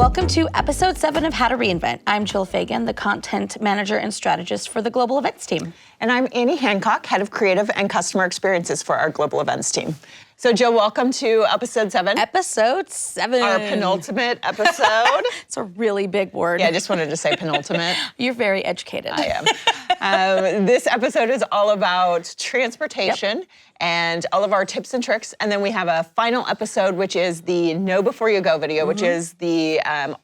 Welcome to episode 7 of How to Reinvent. I'm Jill Fagan, the content manager and strategist for the global events team. And I'm Annie Hancock, head of creative and customer experiences for our global events team. So Jill, welcome to episode 7. Episode 7. Our penultimate episode. It's a really big word. Yeah, I just wanted to say penultimate. You're very educated. I am. This episode is all about transportation and all of our tips and tricks. And then we have a final episode, which is the Know Before You Go video, which is the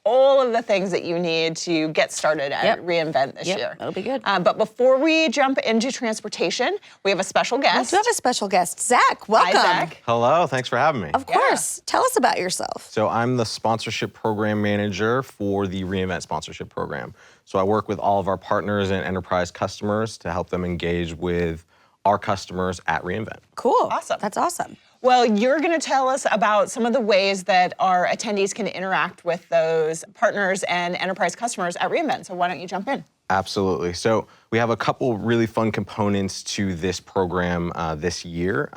all of the things that you need to get started at reInvent this year. That'll be good. But before we jump into transportation, we have a special guest. We do have a special guest. Zach, welcome. Hi, Zach. Hello, thanks for having me. Of course. Tell us about yourself. So I'm the sponsorship program manager for the reInvent sponsorship program. So I work with all of our partners and enterprise customers to help them engage with our customers at reInvent. Cool. Awesome. That's awesome. Well, you're going to tell us about some of the ways that our attendees can interact with those partners and enterprise customers at reInvent. So why don't you jump in? Absolutely. So we have a couple really fun components to this program this year.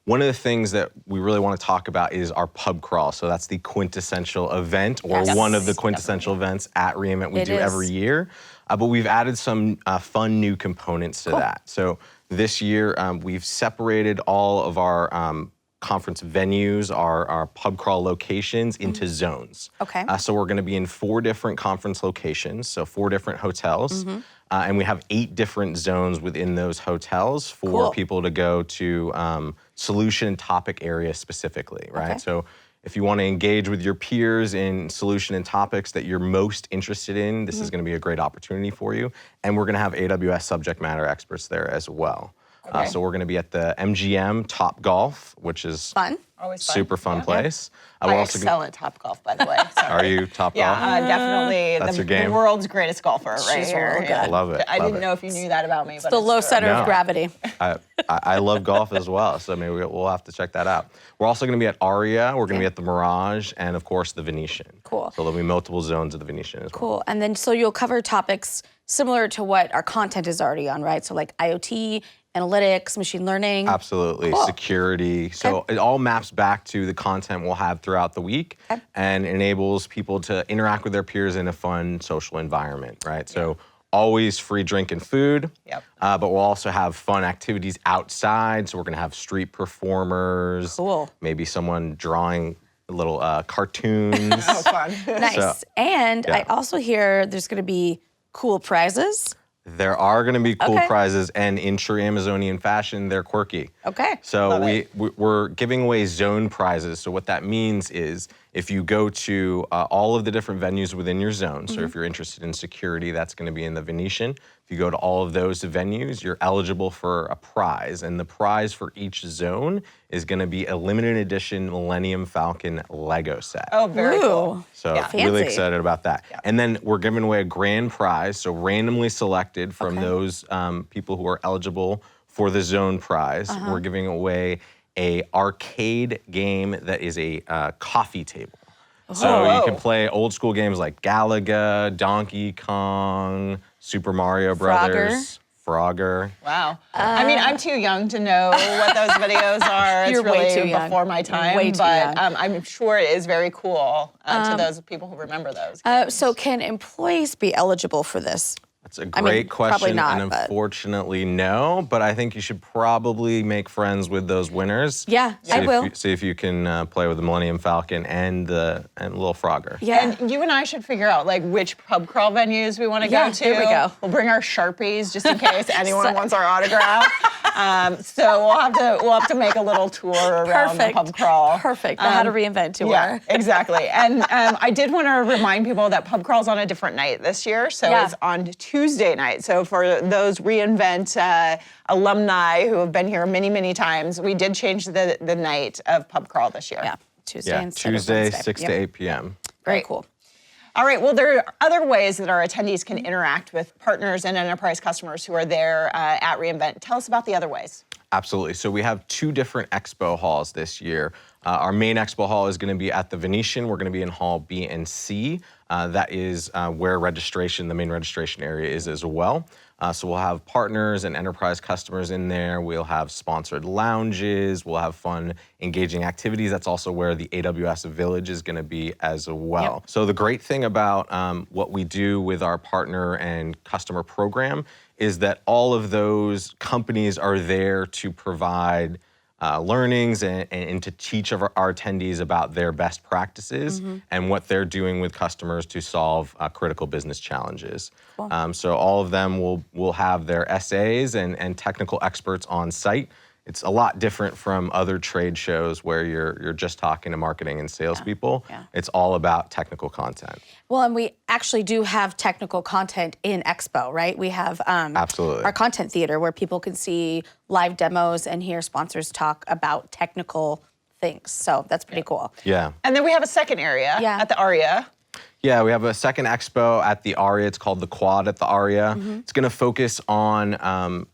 One of the things that we really want to talk about is our pub crawl. So that's the quintessential event, or one of the quintessential events at reInvent we do every year. But we've added some fun new components to that. So this year, we've separated all of our conference venues, our pub crawl locations into zones. Okay. So we're going to be in 4 different conference locations, so 4 different hotels. And we have 8 different zones within those hotels for people to go to solution and topic areas specifically, right? Okay. So if you want to engage with your peers in solution and topics that you're most interested in, this is going to be a great opportunity for you. And we're going to have AWS subject matter experts there as well. So we're going to be at the MGM Top Golf, which is Always fun. Super fun place. I excel at Top Golf, by the way. Sorry. Are you Top Golf? Yeah, definitely That's your the game. world's greatest golfer right She's here. real good. Yeah. Love it. I love didn't it. know if you knew that about me. But The low center of No. gravity. I love golf as well, so maybe we'll have to check that out. We're also going to be at Aria, we're going to be at the Mirage, and of course the Venetian. Cool. So there'll be multiple zones of the Venetian as well. Cool. And then so you'll cover topics similar to what our content is already on, right? So like IoT, analytics, machine learning. Absolutely, Cool. security. So it all maps back to the content we'll have throughout the week and enables people to interact with their peers in a fun social environment, right? So always free drink and food, but we'll also have fun activities outside. So we're gonna have street performers, Cool. maybe someone drawing little cartoons. Oh, fun. Nice. So, and I also hear there's going to be cool prizes. There are going to be cool prizes, and in true Amazonian fashion, they're quirky. Okay. So we're giving away zone prizes. So what that means is if you go to all of the different venues within your zone, so if you're interested in security, that's going to be in the Venetian. If you go to all of those venues, you're eligible for a prize. And the prize for each zone is going to be a limited edition Millennium Falcon Lego set. Oh, very cool. So Fancy. really excited about that. And then we're giving away a grand prize, so randomly selected from those people who are eligible for the zone prize. We're giving away a arcade game that is a coffee table. So you can play old school games like Galaga, Donkey Kong, Super Mario Brothers. Frogger. Wow. I mean, I'm too young to know what those videos are. It's You're really way too young. before my time. Way too but young. I'm sure it is very cool to those people who remember those. So can employees be eligible for this? That's a great question, probably not, and but- unfortunately, no. But I think you should probably make friends with those winners. Yeah, I will. See if you can play with the Millennium Falcon and Little Frogger. Yeah. And you and I should figure out like which pub crawl venues we want to go to. Here we go. We'll bring our Sharpies just in case anyone wants our autograph. So we'll have to make a little tour around the pub crawl. Perfect. The How to Reinvent tour. Yeah, exactly. And I did want to remind people that pub crawl's on a different night this year. So it's on Tuesday night. So for those reInvent alumni who have been here many, many times, we did change the night of pub crawl this year. Yeah. Tuesday instead of Tuesday, Wednesday. 6 to 8 p.m. Very cool. All right, well, there are other ways that our attendees can interact with partners and enterprise customers who are there at reInvent. Tell us about the other ways. Absolutely. So we have 2 different expo halls this year. Our main expo hall is going to be at the Venetian. We're going to be in Hall B and C. That is where registration, the main registration area is as well. So we'll have partners and enterprise customers in there. We'll have sponsored lounges. We'll have fun, engaging activities. That's also where the AWS Village is going to be as well. Yep. So the great thing about what we do with our partner and customer program is that all of those companies are there to provide learnings and to teach our attendees about their best practices and what they're doing with customers to solve critical business challenges. Cool. So all of them will have their SAs and technical experts on site. It's a lot different from other trade shows where you're just talking to marketing and salespeople. Yeah. It's all about technical content. Well, and we actually do have technical content in Expo, right? We have Absolutely. our content theater where people can see live demos and hear sponsors talk about technical things. So that's pretty cool. Yeah. And then we have a second area at the ARIA. Yeah, we have a second expo at the ARIA. It's called the Quad at the ARIA. It's going to focus on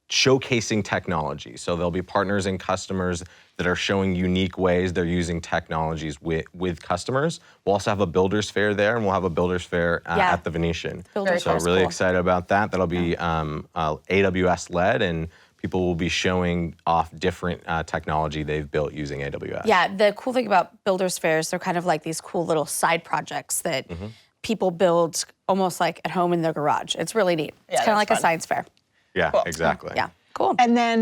showcasing technology. So there'll be partners and customers that are showing unique ways they're using technologies with customers. We'll also have a builders fair there, and we'll have a builders fair at the Venetian. Builders So fair's really cool. excited about that. That'll be AWS led, and people will be showing off different technology they've built using AWS. Yeah, the cool thing about builders fairs, they're kind of like these cool little side projects that people build almost like at home in their garage. It's really neat. It's kind of like a science fair. Yeah, Cool. exactly. Yeah, cool. And then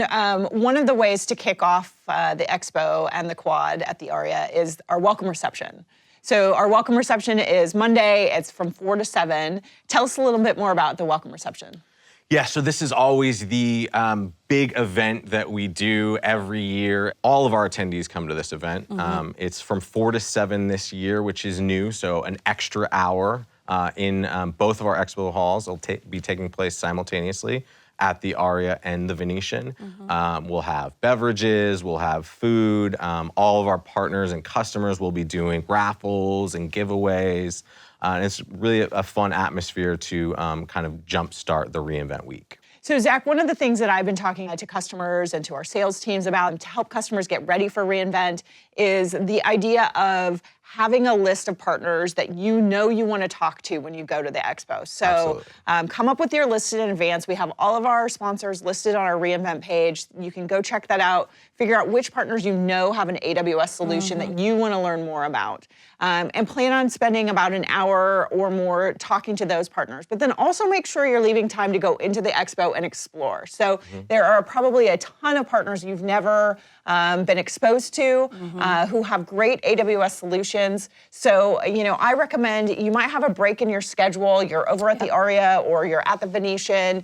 one of the ways to kick off the expo and the quad at the ARIA is our welcome reception. So our welcome reception is Monday. It's from 4 to 7. Tell us a little bit more about the welcome reception. Yeah, so this is always the big event that we do every year. All of our attendees come to this event. It's from 4 to 7 this year, which is new, so an extra hour in both of our expo halls. It'll be taking place simultaneously at the ARIA and the Venetian. We'll have beverages, we'll have food. All of our partners and customers will be doing raffles and giveaways. And it's really a fun atmosphere to kind of jumpstart the reInvent week. So Zach, one of the things that I've been talking to customers and to our sales teams about to help customers get ready for reInvent is the idea of having a list of partners that you know you want to talk to when you go to the expo. So come up with your list in advance. We have all of our sponsors listed on our reInvent page. You can go check that out, figure out which partners you know have an AWS solution that you want to learn more about. And plan on spending about an hour or more talking to those partners. But then also make sure you're leaving time to go into the expo and explore. So there are probably a ton of partners you've never been exposed to who have great AWS solutions. So, you know, I recommend you might have a break in your schedule. You're over at the ARIA or you're at the Venetian.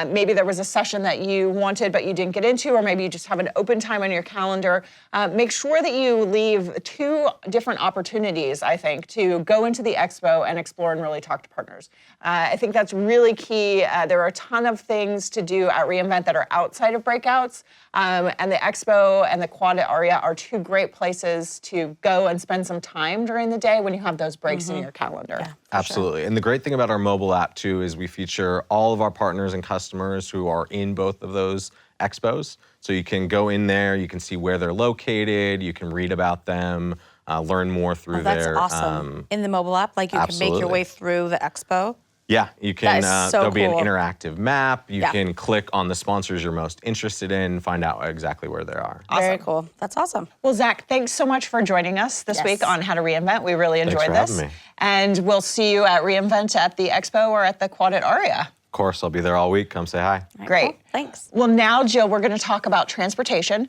Maybe there was a session that you wanted but you didn't get into, or maybe you just have an open time on your calendar. Make sure that you leave 2 different opportunities, I think, to go into the expo and explore and really talk to partners. I think that's really key. There are a ton of things to do at reInvent that are outside of breakouts. And the expo and the quad at ARIA are 2 great places to go and spend some time during the day when you have those breaks in your calendar. Yeah. Absolutely. And the great thing about our mobile app, too, is we feature all of our partners and customers who are in both of those expos. So you can go in there, you can see where they're located, you can read about them, learn more through That's their... awesome. In the mobile app, like you can make your way through the expo. Yeah, you can, That is so there'll be an cool. interactive map. You Yeah. can click on the sponsors you're most interested in, find out exactly where they are. Very cool. That's awesome. Well, Zach, thanks so much for joining us this week on How to reInvent. We really enjoyed for this. having me. And we'll see you at reInvent at the expo or at the quad at ARIA. Of course, I'll be there all week. Come say hi. Great. Cool. Thanks. Well, now, Jill, we're going to talk about transportation.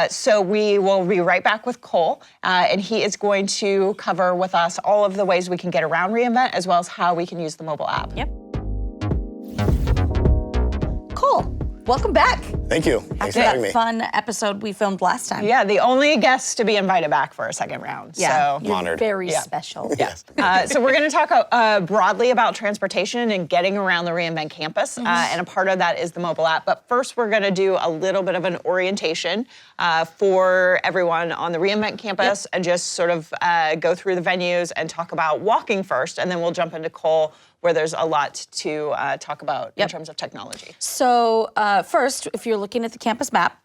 So we will be right back with Cole, and he is going to cover with us all of the ways we can get around reInvent, as well as how we can use the mobile app. Yep. Cool. Welcome back. Thank you. Thanks After for having that me. fun episode we filmed last time. Yeah, the only guest to be invited back for a second round. Yeah. So. You're honored. very special. Yes. So we're going to talk broadly about transportation and getting around the reInvent campus, and a part of that is the mobile app. But first, we're going to do a little bit of an orientation for everyone on the reInvent campus, and just sort of go through the venues and talk about walking first, and then we'll jump into Cole, where there's a lot to talk about in terms of technology. So first, if you're looking at the campus map,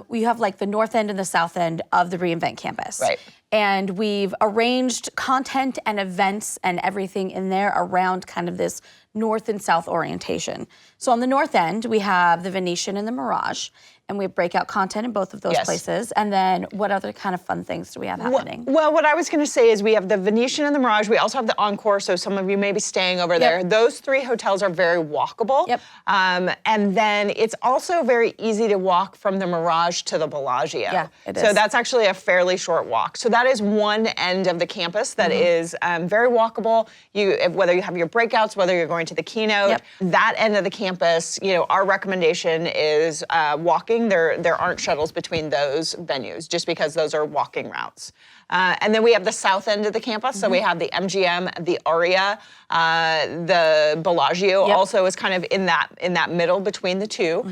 we have like the north end and the south end of the reInvent campus. Right. And we've arranged content and events and everything in there around kind of this north and south orientation. So on the north end, we have the Venetian and the Mirage, and we have breakout content in both of those places. And then what other kind of fun things do we have happening? Well, what I was going to say is we have the Venetian and the Mirage. We also have the Encore, so some of you may be staying over there. Those 3 hotels are very walkable. And then it's also very easy to walk from the Mirage to the Bellagio. Yeah, it is. So that's actually a fairly short walk. So that is one end of the campus that is very walkable. Whether you have your breakouts, whether you're going to the Keynote, that end of the campus, our recommendation is walking. There aren't shuttles between those venues just because those are walking routes. And then we have the south end of the campus. So we have the MGM, the Aria, the Bellagio also is kind of in that middle between the two.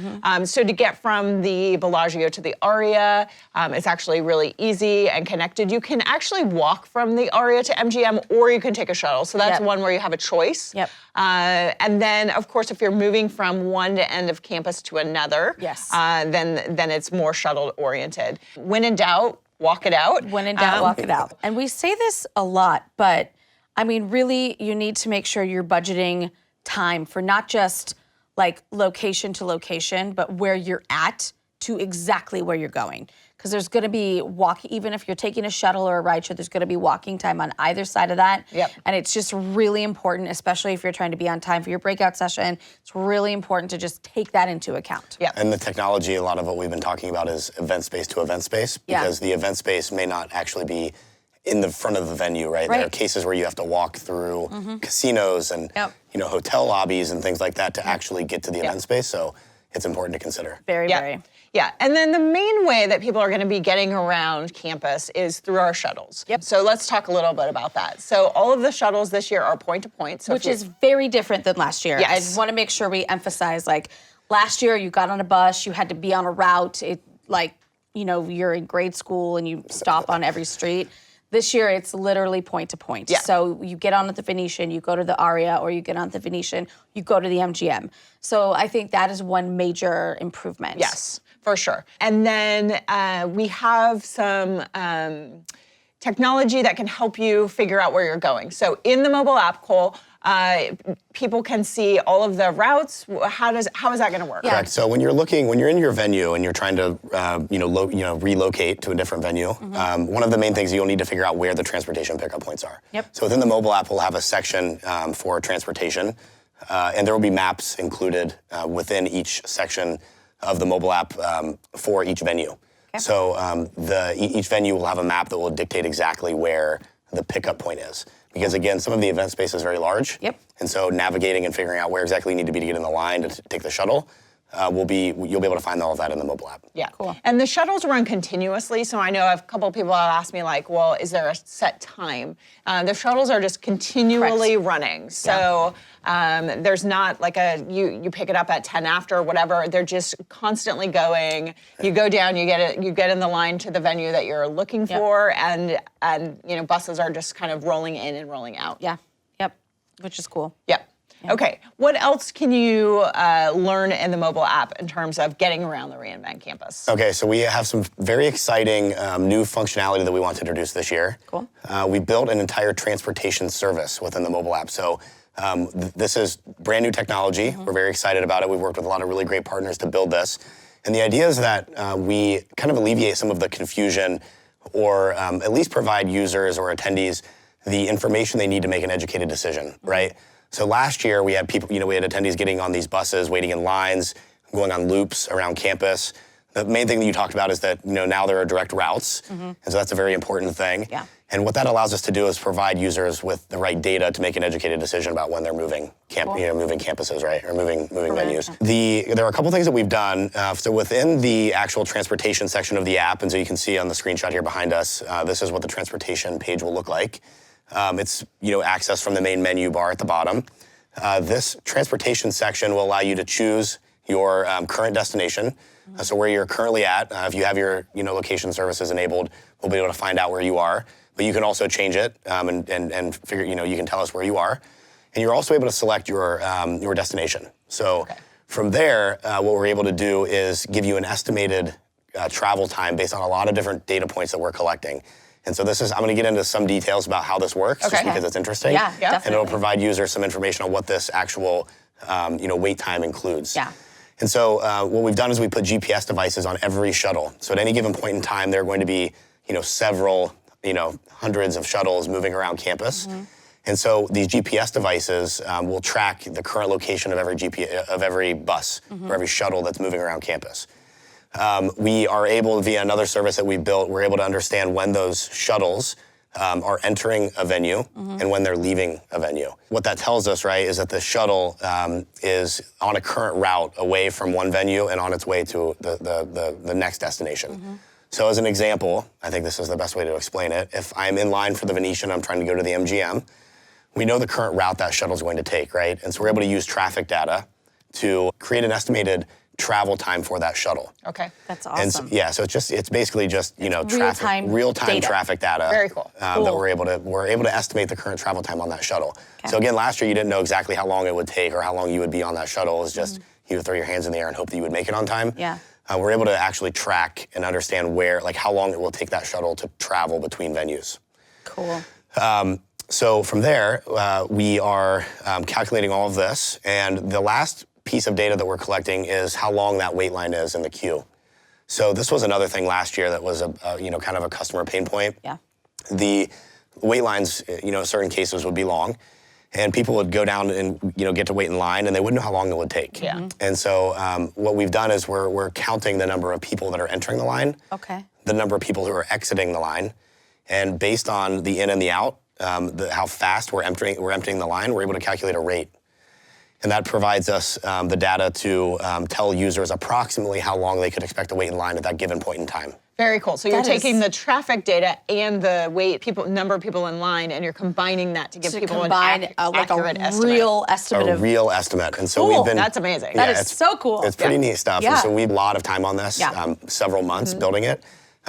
So to get from the Bellagio to the Aria, it's actually really easy and connected. You can actually walk from the Aria to MGM, or you can take a shuttle. So that's one where you have a choice. And then, of course, if you're moving from one end of campus to another, then it's more shuttle oriented. When in doubt, walk it out. When in doubt, walk it out. And we say this a lot, but I mean, really, you need to make sure you're budgeting time for not just like location to location, but where you're at to exactly where you're going. Because there's going to be even if you're taking a shuttle or a ride share, there's going to be walking time on either side of that. And it's just really important, especially if you're trying to be on time for your breakout session. It's really important to just take that into account. And the technology, a lot of what we've been talking about is event space to event space, because the event space may not actually be in the front of the venue, right? There are cases where you have to walk through casinos and hotel lobbies and things like that to actually get to the event space. So it's important to consider. Very. Yeah, and then the main way that people are going to be getting around campus is through our shuttles. So let's talk a little bit about that. So all of the shuttles this year are point-to-point. So which is very different than last year. I want to make sure we emphasize, like, last year you got on a bus, you had to be on a route, you're in grade school and you stop on every street. This year, it's literally point-to-point. So you get on at the Venetian, you go to the Aria, or you get on at the Venetian, you go to the MGM. So I think that is one major improvement. Yes, for sure. And then we have some technology that can help you figure out where you're going. So in the mobile app, Cole, people can see all of the routes. How is that going to work? Correct. So when you're in your venue and you're trying to, relocate to a different venue, one of the main things you'll need to figure out where the transportation pickup points are. So within the mobile app, we'll have a section for transportation, and there will be maps included within each section of the mobile app for each venue. So each venue will have a map that will dictate exactly where the pickup point is. Because again, some of the event space is very large. And so navigating and figuring out where exactly you need to be to get in the line to take the shuttle, you'll be able to find all of that in the mobile app. Cool. And the shuttles run continuously. So I know a couple of people have asked me, like, well, is there a set time? The shuttles are just continually running. So there's not like you pick it up at 10 after or whatever. They're just constantly going. You go down, you get in the line to the venue that you're looking for, and buses are just kind of rolling in and rolling out. Which is cool. Okay, what else can you learn in the mobile app in terms of getting around the reInvent campus? Okay, so we have some very exciting new functionality that we want to introduce this year. Cool. We built an entire transportation service within the mobile app. So this is brand new technology. We're very excited about it. We've worked with a lot of really great partners to build this. And the idea is that we kind of alleviate some of the confusion, or at least provide users or attendees the information they need to make an educated decision, right? So last year we had people, we had attendees getting on these buses, waiting in lines, going on loops around campus. The main thing that you talked about is that now there are direct routes, and so that's a very important thing. And what that allows us to do is provide users with the right data to make an educated decision about when they're moving moving campuses, right, or moving venues. There are a couple things that we've done. So within the actual transportation section of the app, and so you can see on the screenshot here behind us, this is what the transportation page will look like. It's access from the main menu bar at the bottom. This transportation section will allow you to choose your current destination. So where you're currently at, if you have your location services enabled, we'll be able to find out where you are. But you can also change it and figure, you can tell us where you are. And you're also able to select your destination. So from there, what we're able to do is give you an estimated travel time based on a lot of different data points that we're collecting. And so I'm going to get into some details about how this works, just because it's interesting. Yeah, And definitely. it'll provide users some information on what this actual, wait time includes. Yeah. And so what we've done is we put GPS devices on every shuttle. So at any given point in time, there are going to be, several, hundreds of shuttles moving around campus. And so these GPS devices will track the current location of every bus or every shuttle that's moving around campus. We are able, via another service that we built, we're able to understand when those shuttles are entering a venue and when they're leaving a venue. What that tells us, right, is that the shuttle is on a current route away from one venue and on its way to the next destination. So as an example, I think this is the best way to explain it. If I'm in line for the Venetian, I'm trying to go to the MGM, we know the current route that shuttle is going to take, right? And so we're able to use traffic data to create an estimated travel time for that shuttle. Okay. That's And awesome. so it's basically just real-time real-time data. traffic data. Very cool. That we're able to estimate the current travel time on that shuttle. Okay. So again, last year you didn't know exactly how long it would take or how long you would be on that shuttle. It was just you would throw your hands in the air and hope that you would make it on time. Yeah. We're able to actually track and understand how long it will take that shuttle to travel between venues. Cool. So from there, we are calculating all of this, and the last piece of data that we're collecting is how long that wait line is in the queue. So this was another thing last year that was kind of a customer pain point. Yeah. The wait lines, in certain cases would be long, and people would go down and get to wait in line, and they wouldn't know how long it would take. Yeah. And so what we've done is we're counting the number of people that are entering the line, Okay. the number of people who are exiting the line, and based on the in and the out, how fast we're emptying the line, we're able to calculate a rate. And that provides us the data to tell users approximately how long they could expect to wait in line at that given point in time. Very cool. So you're That is- taking the traffic data and the number of people in line, and you're combining that to give To people combine an like accurate a estimate. real estimate A of. real estimate. And so Cool. we've been... That's amazing. That Yeah, is so cool. It's pretty neat stuff. Yeah. And so we have a lot of time on this, Yeah. several months building it.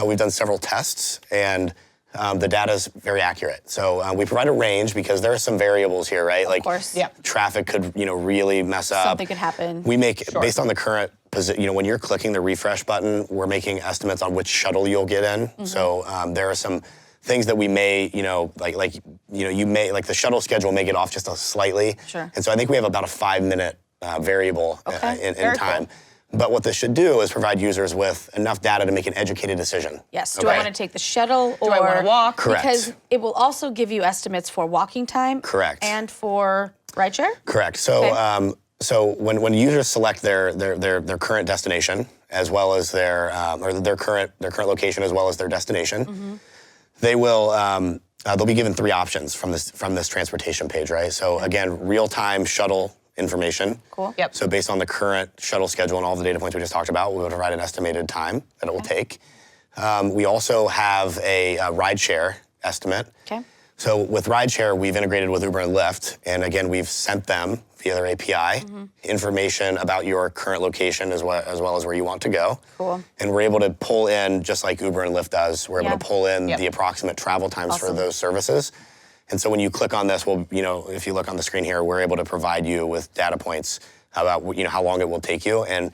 We've done several tests, and the data is very accurate. So we provide a range because there are some variables here, right? Of course. Yeah. Traffic could, really mess up. Something could happen. We make, based on the current position, when you're clicking the refresh button, we're making estimates on which shuttle you'll get in. So there are some things that we may, you may, like the shuttle schedule may get off just slightly. Sure. And so I think we have about a 5-minute variable Okay. in Very time. cool. But what this should do is provide users with enough data to make an educated decision. Yes. Do I want to take the shuttle or I wanna walk? Correct. Because it will also give you estimates for walking time. Correct. And for rideshare. Correct. So, Okay. so when users select their current destination as well as their current location as well as their destination, they will they'll be given 3 options from this transportation page, right? So again, real-time shuttle information. Cool. Yep. So based on the current shuttle schedule and all the data points we just talked about, we will provide an estimated time that it will take. We also have a rideshare estimate. Okay. So with rideshare, we've integrated with Uber and Lyft, and again, we've sent them via their API information about your current location as well as where you want to go. Cool. And we're able to pull in, just like Uber and Lyft does, we're able Yeah. to pull in Yep. the approximate travel times for Awesome. those services. And so when you click on this, if you look on the screen here, we're able to provide you with data points about how long it will take you, and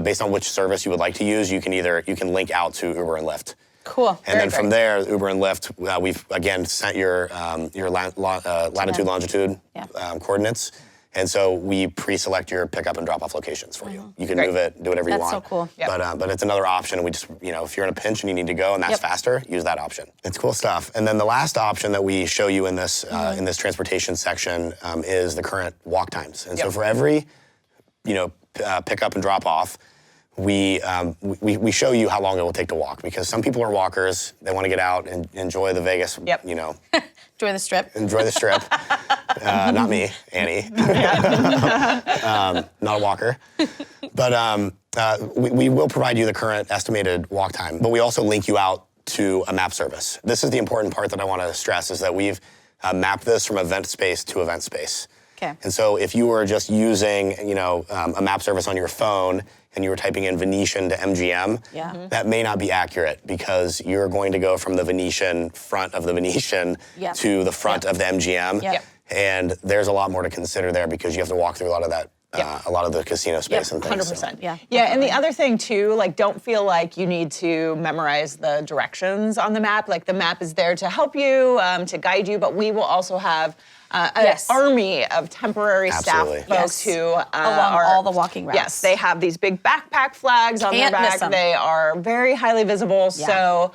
based on which service you would like to use, you can link out to Uber and Lyft. Cool. And then from there, Uber and Lyft, we've again sent your latitude, longitude Yeah. coordinates, and so we pre-select your pickup and drop-off locations for you. You can Great. move it, do whatever you That's want. so cool. Yep. But it's another option. We just if you're in a pinch and you need to go and that's Yep. faster, use that option. It's cool stuff. And then the last option that we show you in this transportation section is the current walk times. And so Yep. for every pickup and drop off, we show you how long it will take to walk, because some people are walkers. They want to get out and enjoy the Vegas, Yep. Enjoy the strip. enjoy the strip. Not me, Annie. Not a walker. But we will provide you the current estimated walk time, but we also link you out to a map service. This is the important part that I want to stress, is that we've mapped this from event space to event space. Okay. And so if you were just using, a map service on your phone and you were typing in Venetian to MGM, Yeah. Mhm. that may not be accurate, because you're going to go from the Venetian front of the Venetian Yep. to the front Yep. of the MGM. Yep. And there's a lot more to consider there, because you have to walk through a lot of that a lot of the casino space and things. 100%. Yeah, Yeah, and the other thing too, like don't feel like you need to memorize the directions on the map. Like the map is there to help you, to guide you, but we will also have an army of temporary Absolutely. staff folks who along are all the walking routes. Yes, they have these big backpack flags on their Can't miss back. 'em. They are very highly visible. So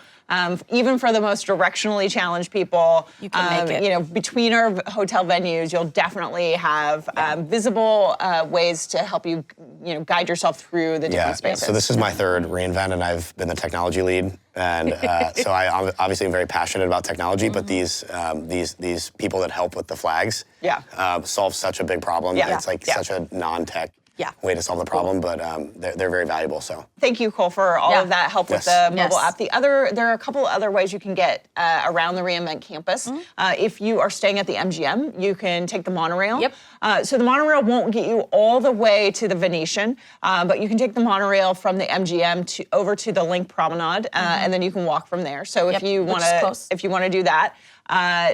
even for the most directionally challenged people, You can make it. you know, between our hotel venues, you'll definitely have visible ways to help you, you know, guide yourself through the different spaces. So this is my third reInvent, and I've been the technology lead. And so I obviously am very passionate about technology, but these people that help with the flags solve such a big problem. Yeah. It's like such a non-tech Yeah. way to solve the problem, but they're very valuable. So Thank you, Cole, for all of that help with the mobile app. There are a couple other ways you can get around the reInvent campus. If you are staying at the MGM, you can take the monorail. Yep. So the monorail won't get you all the way to the Venetian, but you can take the monorail from the MGM over to the Link Promenade, and then you can walk from there. So if you want to do that.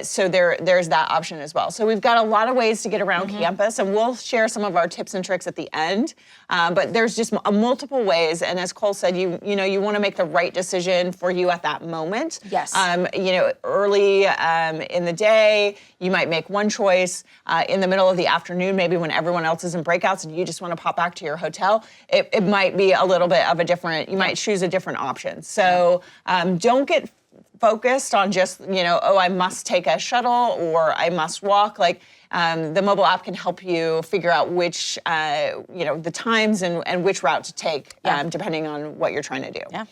So there's that option as well. So we've got a lot of ways to get around campus, and we'll share some of our tips and tricks at the end. But there's just multiple ways, and as Cole said, you want to make the right decision for you at that moment. Yes. Early in the day, you might make one choice. In the middle of the afternoon, maybe when everyone else is in breakouts and you just want to pop back to your hotel, it might be a little bit of a different. You might choose a different option. So don't get focused on just, I must take a shuttle or I must walk. Like the mobile app can help you figure out which, the times and which route to take, depending on what you're trying to do. Yeah.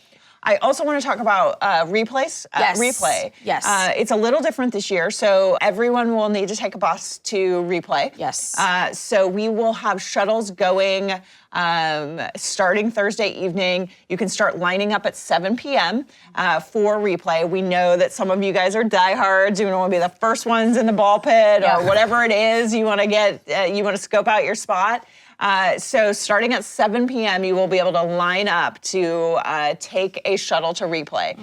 I also want to talk about replay. Yes. It's a little different this year, so everyone will need to take a bus to replay. Yes. So we will have shuttles going starting Thursday evening. You can start lining up at 7 p.m. For replay. We know that some of you guys are diehards. You want to be the first ones in the ball pit or whatever it is. You want to scope out your spot. So starting at 7 p.m., you will be able to line up to take a shuttle to replay.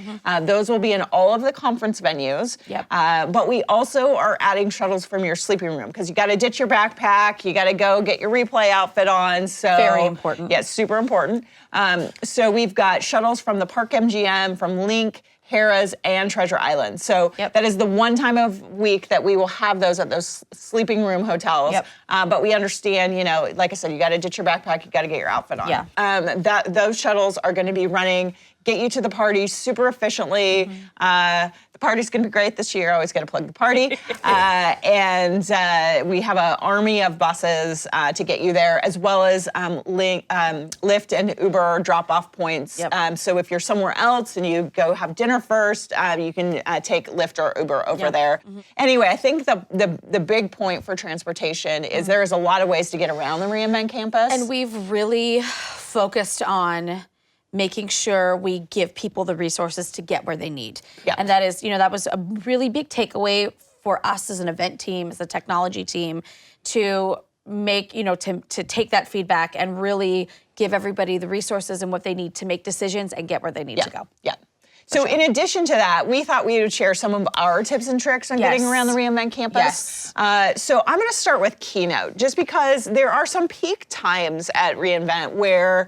Those will be in all of the conference venues. Yep. But we also are adding shuttles from your sleeping room because you got to ditch your backpack. You got to go get your replay outfit on. So very important. Yeah, super important. So we've got shuttles from the Park MGM, from Link, Harrah's, and Treasure Island. So that is the one time of week that we will have those at those sleeping room hotels. Yep. But we understand, like I said, you got to ditch your backpack, you got to get your outfit on. Yeah. Those shuttles are going to be running, get you to the party super efficiently. The party's going to be great this year. Always got to plug the party. And we have an army of buses to get you there, as well as Lyft and Uber drop-off points. Yep. So if you're somewhere else and you go have dinner first, you can take Lyft or Uber over there. Anyway, I think the big point for transportation is there is a lot of ways to get around the reInvent campus. And we've really focused on making sure we give people the resources to get where they need. Yeah. And that is, that was a really big takeaway for us as an event team, as a technology team, to make, to take that feedback and really give everybody the resources and what they need to make decisions and get where they need to go. Yeah. So in addition to that, we thought we would share some of our tips and tricks on getting around the reInvent campus. Yes. So I'm going to start with Keynote, just because there are some peak times at reInvent where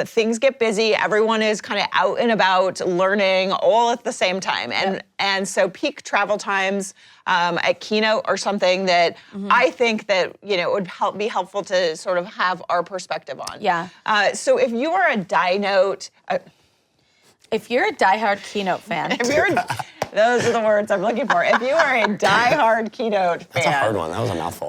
things get busy. Everyone is kind of out and about learning all at the same time. And so peak travel times at Keynote are something that I think that, it would be helpful to sort of have our perspective on. Yeah. So if you are a If you're a diehard Keynote fan. Those are the words I'm looking for. If you are a diehard Keynote fan. That's a hard one. That was a mouthful.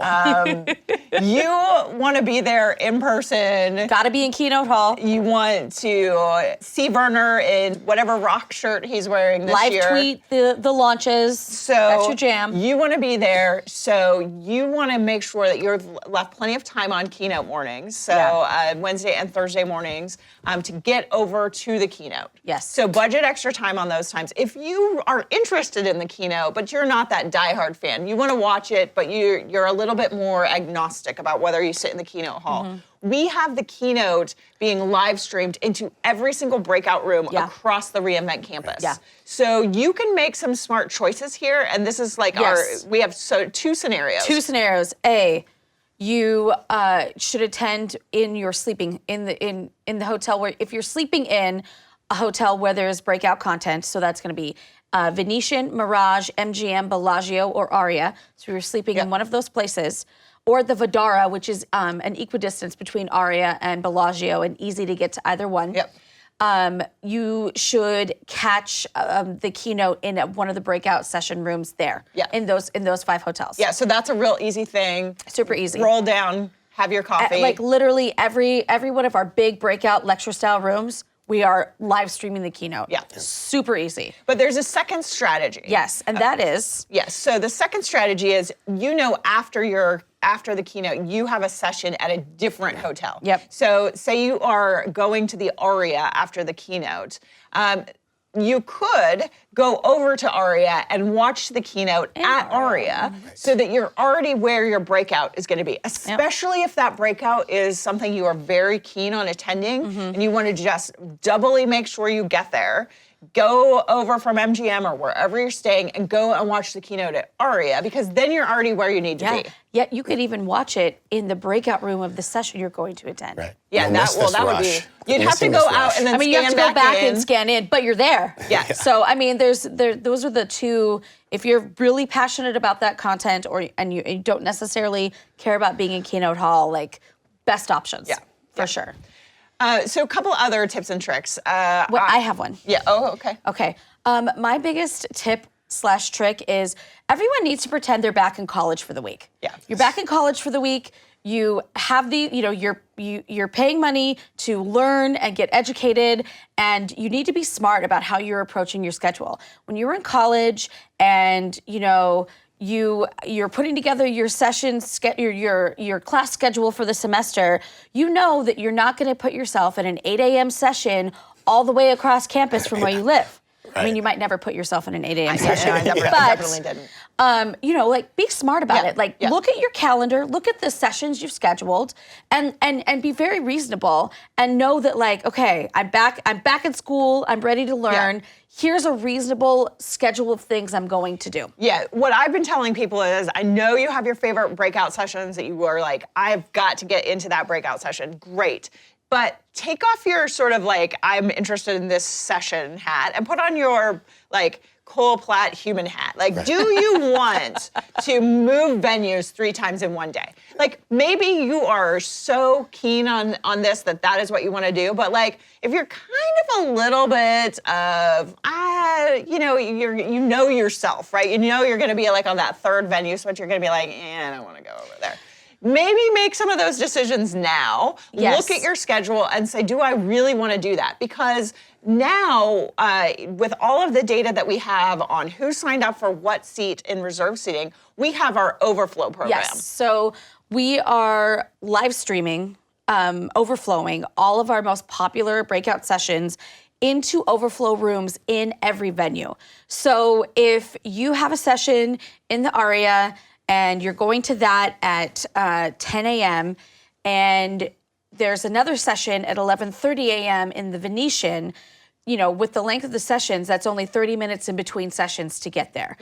You want to be there in person. Got to be in Keynote Hall. You want to see Werner in whatever rock shirt he's wearing this year. Live tweet the launches. So that's your jam. You want to be there, so you want to make sure that you've left plenty of time on Keynote mornings, so Wednesday and Thursday mornings, to get over to the Keynote. Yes. So budget extra time on those times. If you are interested in the Keynote, but you're not that diehard fan, you want to watch it, but you're a little bit more agnostic about whether you sit in the Keynote hall. We have the Keynote being live streamed into every single breakout room across the reInvent campus. Yeah. So you can make some smart choices here, and this is like we have two scenarios. Two scenarios. A, you should attend in your sleeping in the hotel where if you're sleeping in a hotel where there's breakout content. So that's going to be Venetian, Mirage, MGM, Bellagio, or Aria. So you're sleeping in one of those places. Or the Vdara, which is an equidistance between Aria and Bellagio and easy to get to either one. You should catch the keynote in one of the breakout session rooms there. In those 5 hotels. So that's a real easy thing. Super easy. Roll down, have your coffee. Like literally every one of our big breakout lecture style rooms, we are live streaming the keynote. Super easy. But there's a second strategy. Yes, and that is? Yes, so the second strategy is, after the keynote, you have a session at a different hotel. So say you are going to the Aria after the keynote. You could go over to Aria and watch the keynote at Aria so that you're already where your breakout is going to be, especially if that breakout is something you are very keen on attending and you want to just doubly make sure you get there. Go over from MGM or wherever you're staying and go and watch the keynote at Aria, because then you're already where you need to be. Yeah, you could even watch it in the breakout room of the session you're going to attend. Yeah, that would be. You'd have to go out and then you have to go back and scan in, but you're there. So I mean, those are the two. If you're really passionate about that content, and you don't necessarily care about being in keynote hall, like best options. For sure. So a couple other tips and tricks. Well, I have one. Okay. Okay. My biggest tip/trick is everyone needs to pretend they're back in college for the week. You're back in college for the week. You have you're paying money to learn and get educated, and you need to be smart about how you're approaching your schedule. When you were in college and you're putting together your sessions, your class schedule for the semester, you know that you're not going to put yourself in an 8 a.m. session all the way across campus from where you live. I mean, you might never put yourself in an 8 a.m. session. I definitely didn't. Like be smart about it. Like look at your calendar, look at the sessions you've scheduled, and be very reasonable and know that like, okay, I'm back in school, I'm ready to learn. Here's a reasonable schedule of things I'm going to do. What I've been telling people is, I know you have your favorite breakout sessions that you are like, I've got to get into that breakout session. Great. But take off your sort of like, I'm interested in this session hat and put on your like Cole Platt human hat. Like, do you want to move venues 3 times in one day? Like, maybe you are so keen on this that is what you want to do. But like, if you're kind of a little bit of, you know yourself, right? You know you're going to be like on that 3rd venue, so you're going to be like, I don't want to go over there. Maybe make some of those decisions now. Look at your schedule and say, do I really want to do that? Because now, with all of the data that we have on who signed up for what seat in reserve seating, we have our overflow program. So we are live streaming, overflowing all of our most popular breakout sessions into overflow rooms in every venue. So if you have a session in the Aria and you're going to that at 10 a.m. and there's another session at 11:30 a.m. in the Venetian, with the length of the sessions, that's only 30 minutes in between sessions to get there.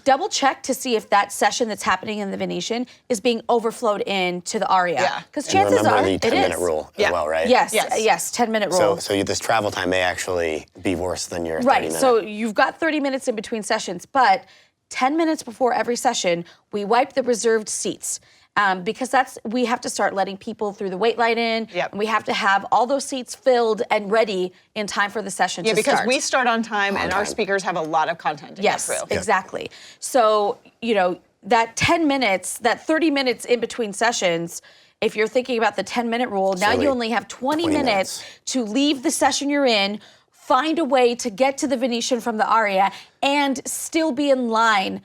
Double check to see if that session that's happening in the Venetian is being overflowed into the Aria. Because chances are the it 10-minute is. rule as well, right? Yes, 10-minute rule. So this travel time may actually be worse than your 30 minutes. So you've got 30 minutes in between sessions, but 10 minutes before every session, we wipe the reserved seats. Because we have to start letting people through the wait line in, and we have to have all those seats filled and ready in time for the session to start. Because we start on time and our speakers have a lot of content to get through. Exactly. So, that 10 minutes, that 30 minutes in between sessions, if you're thinking about the 10-minute rule, now you only have 20 minutes to leave the session you're in, find a way to get to the Venetian from the Aria, and still be in line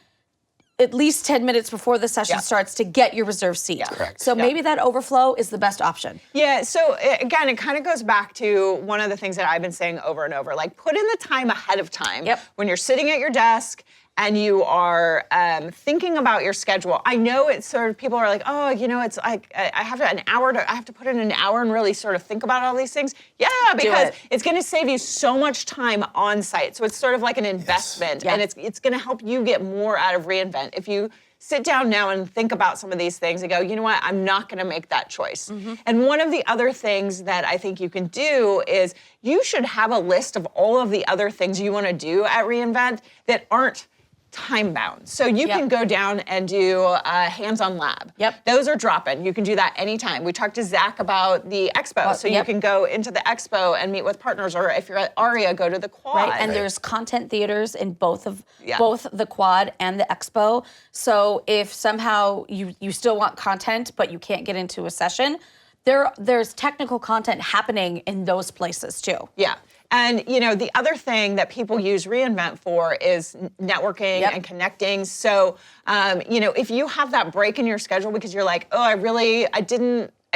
at least 10 minutes before the session starts to get your reserved seat. So maybe that overflow is the best option. So again, it kind of goes back to one of the things that I've been saying over and over, like put in the time ahead of time. When you're sitting at your desk and you are thinking about your schedule. I know it's sort of, people are like, oh, it's like, I have to put in an hour and really sort of think about all these things. Yeah, because it's gonna save you so much time on site. So it's sort of like an investment, and it's gonna help you get more out of reInvent. If you sit down now and think about some of these things and go, you know what, I'm not gonna make that choice. And one of the other things that I think you can do is you should have a list of all of the other things you wanna do at reInvent that aren't time bound. So you can go down and do a hands-on lab. Those are drop-in. You can do that anytime. We talked to Zach about the expo. So you can go into the expo and meet with partners, or if you're at ARIA, go to the quad. Right, and there's content theaters in both the quad and the expo. So if somehow you still want content, but you can't get into a session, there's technical content happening in those places too. Yeah. And the other thing that people use reInvent for is networking and connecting. So if you have that break in your schedule because you're like, oh, I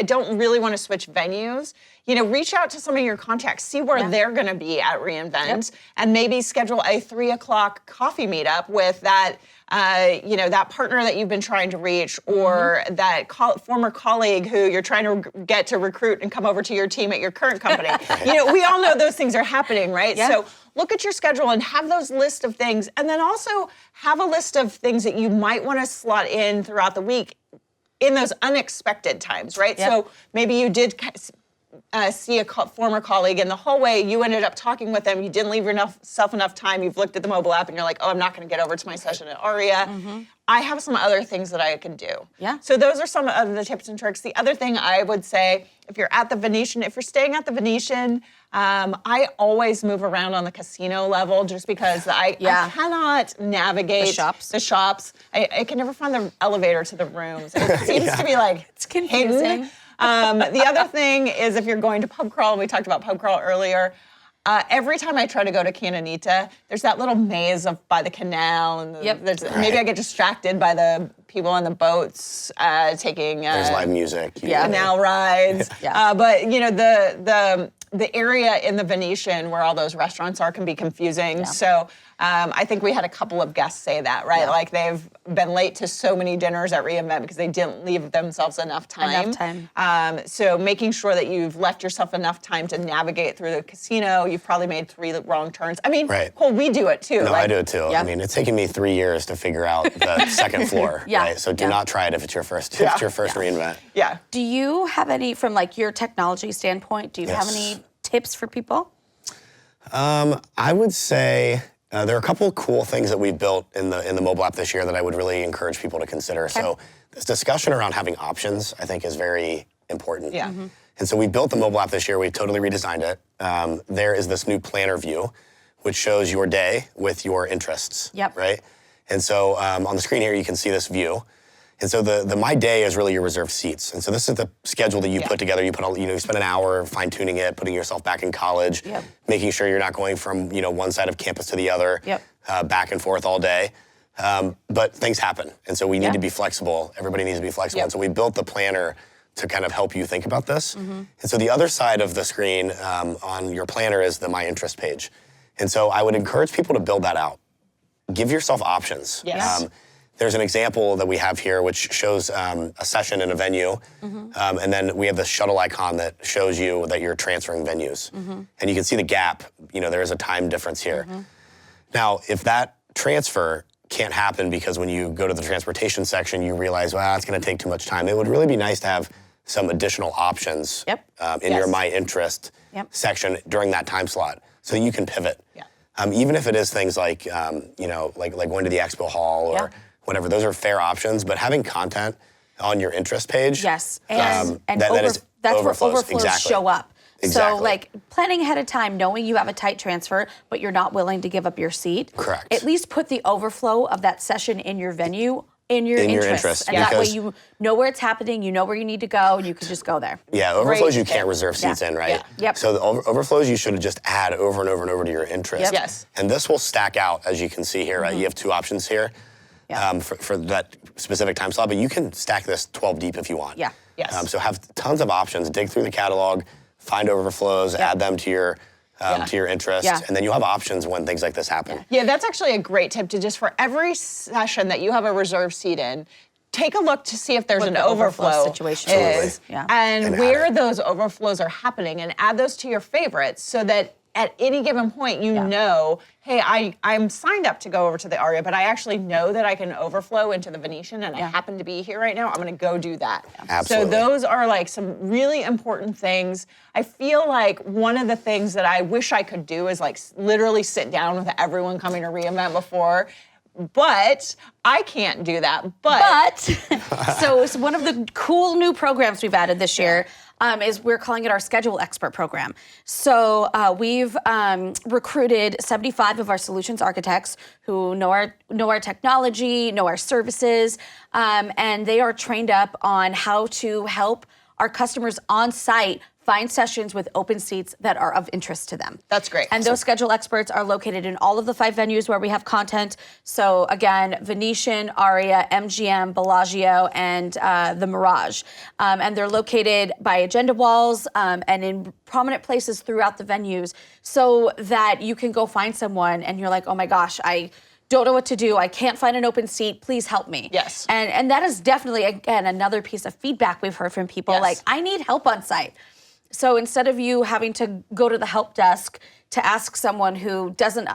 don't really want to switch venues, reach out to some of your contacts, see where they're going to be at reInvent, and maybe schedule a 3:00 coffee meetup with that that partner that you've been trying to reach, or that former colleague who you're trying to get to recruit and come over to your team at your current company. We all know those things are happening, right? So look at your schedule and have those list of things, and then also have a list of things that you might want to slot in throughout the week in those unexpected times, right? So maybe you did see a former colleague in the hallway, you ended up talking with them, you didn't leave yourself enough time, you've looked at the mobile app and you're like, oh, I'm not gonna get over to my session at ARIA. I have some other things that I can do. So those are some of the tips and tricks. The other thing I would say, if you're at the Venetian, if you're staying at the Venetian, I always move around on the casino level just because I cannot navigate the shops. I can never find the elevator to the rooms. It seems to be like, it's confusing. The other thing is if you're going to pub crawl, and we talked about pub crawl earlier, every time I try to go to Cananita, there's that little maze by the canal, and maybe I get distracted by the people on the boats taking there's live music, canal rides. But the area in the Venetian where all those restaurants are can be confusing. So I think we had a couple of guests say that, right? Like they've been late to so many dinners at reInvent because they didn't leave themselves enough time. So making sure that you've left yourself enough time to navigate through the casino. You've probably made 3 wrong turns. I mean, Cole, we do it too. No, I do it too. I mean, it's taken me 3 years to figure out the second floor. Right? So do not try it if it's your first reInvent. Do you have any, from like your technology standpoint, do you have any tips for people? I would say there are a couple of cool things that we've built in the mobile app this year that I would really encourage people to consider. So this discussion around having options, I think, is very important. And so we built the mobile app this year. We totally redesigned it. There is this new planner view, which shows your day with your interests. Right? And so on the screen here, you can see this view. And so the My Day is really your reserved seats. And so this is the schedule that you put together. You you spend an hour fine tuning it, putting yourself back in college, making sure you're not going from one side of campus to the other, back and forth all day. But things happen, and so we need to be flexible. Everybody needs to be flexible. And so we built the planner to kind of help you think about this. And so the other side of the screen on your planner is the My Interest page. And so I would encourage people to build that out. Give yourself options. There's an example that we have here which shows a session in a venue, and then we have the shuttle icon that shows you that you're transferring venues. And you can see the gap, there is a time difference here. Now, if that transfer can't happen because when you go to the transportation section, you realize, well, it's gonna take too much time, it would really be nice to have some additional options in your My Interest section during that time slot so you can pivot. Even if it is things like, like going to the expo hall or whatever, those are fair options, but having content on your interest page. And that is that's overflows. where overflows show up. So like planning ahead of time, knowing you have a tight transfer, but you're not willing to give up your seat. At least put the overflow of that session in your venue, in your interest. And that way you know where it's happening, you know where you need to go, and you can just go there. Overflows you can't reserve seats in, right? So the overflows you should just add over and over and over to your interest. And this will stack out, as you can see here, right? You have 2 options here. For that specific time slot, but you can stack this 12 deep if you want. So have tons of options, dig through the catalog, find overflows, add them to your interest, and then you'll have options when things like this happen. That's actually a great tip to just for every session that you have a reserved seat in, take a look to see if there's an overflow situation and where those overflows are happening, and add those to your favorites so that at any given point, you know, hey, I'm signed up to go over to the Aria, but I actually know that I can overflow into the Venetian, and I happen to be here right now. I'm going to go do that. Absolutely. So those are like some really important things. I feel like one of the things that I wish I could do is like literally sit down with everyone coming to reInvent before. But I can't do that. But so it's one of the cool new programs we've added this year is we're calling it our Schedule Expert program. So we've recruited 75 of our solutions architects who know our technology, know our services, and they are trained up on how to help our customers on site find sessions with open seats that are of interest to them. That's great. And those schedule experts are located in all of the 5 venues where we have content. So again, Venetian, Aria, MGM, Bellagio, and the Mirage. And they're located by agenda walls and in prominent places throughout the venues so that you can go find someone and you're like, oh my gosh, I don't know what to do. I can't find an open seat. Please help me. Yes. And that is definitely, again, another piece of feedback we've heard from people like, I need help on site. So instead of you having to go to the help desk to ask someone who doesn't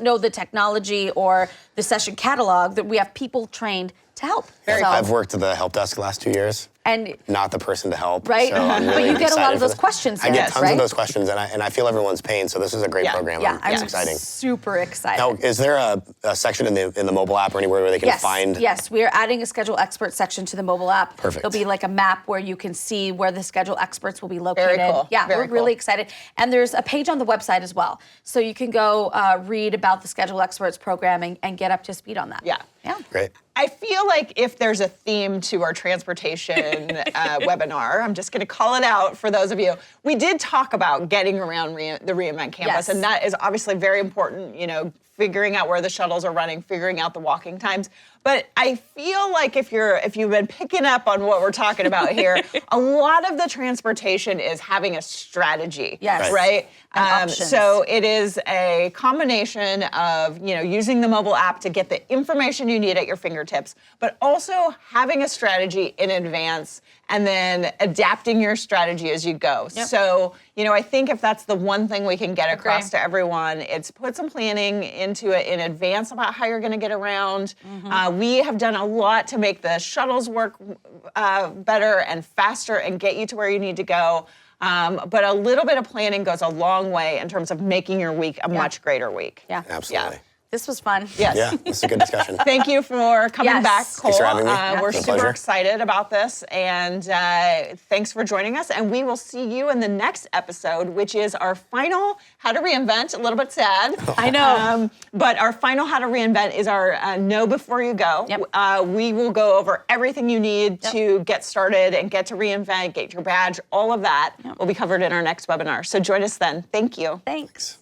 know the technology or the session catalog, that we have people trained to help. I've worked at the help desk the last 2 years. And not the person to help. Right? So I'm really but you get a lot excited of for those questions there, I get tons right? of those questions, and I feel everyone's pain. So this is a great program. Yeah, I'm It's exciting. super excited. Now, is there a section in the mobile app or anywhere where they can find? Yes, we are adding a schedule expert section to the mobile app. Perfect. There'll be like a map where you can see where the schedule experts will be located. Very cool. Yeah, Very we're really cool. excited. And there's a page on the website as well. So you can go read about the schedule experts programming and get up to speed on that. Yeah. Great. I feel like if there's a theme to our transportation webinar, I'm just going to call it out for those of you. We did talk about getting around the reInvent campus, and that is obviously very important, you know, figuring out where the shuttles are running, figuring out the walking times. But I feel like if you've been picking up on what we're talking about here, a lot of the transportation is having a strategy. Yes. Right? And options. So it is a combination of, you know, using the mobile app to get the information you need at your fingertips, but also having a strategy in advance and then adapting your strategy as you go. Yep. So, you know, I think if that's the one thing we can get across to everyone, it's put some planning into it in advance about how you're going to get around. We have done a lot to make the shuttles work better and faster and get you to where you need to go. But a little bit of planning goes a long way in terms of making your week a much greater week. Yeah. Absolutely. This was fun. Yes. Yeah, this is a good discussion. Thank you for coming Yes. back, Cole. Thanks for having me. We're It's a super pleasure. excited about this, and thanks for joining us. And we will see you in the next episode, which is our final How to Reinvent. A little bit sad. I know. But our final How to Reinvent is our Know Before You Go. Yep. We will go over everything you need to get started and get to reinvent, get your badge, all of that will be covered in our next webinar. So join us then. Thank you. Thanks.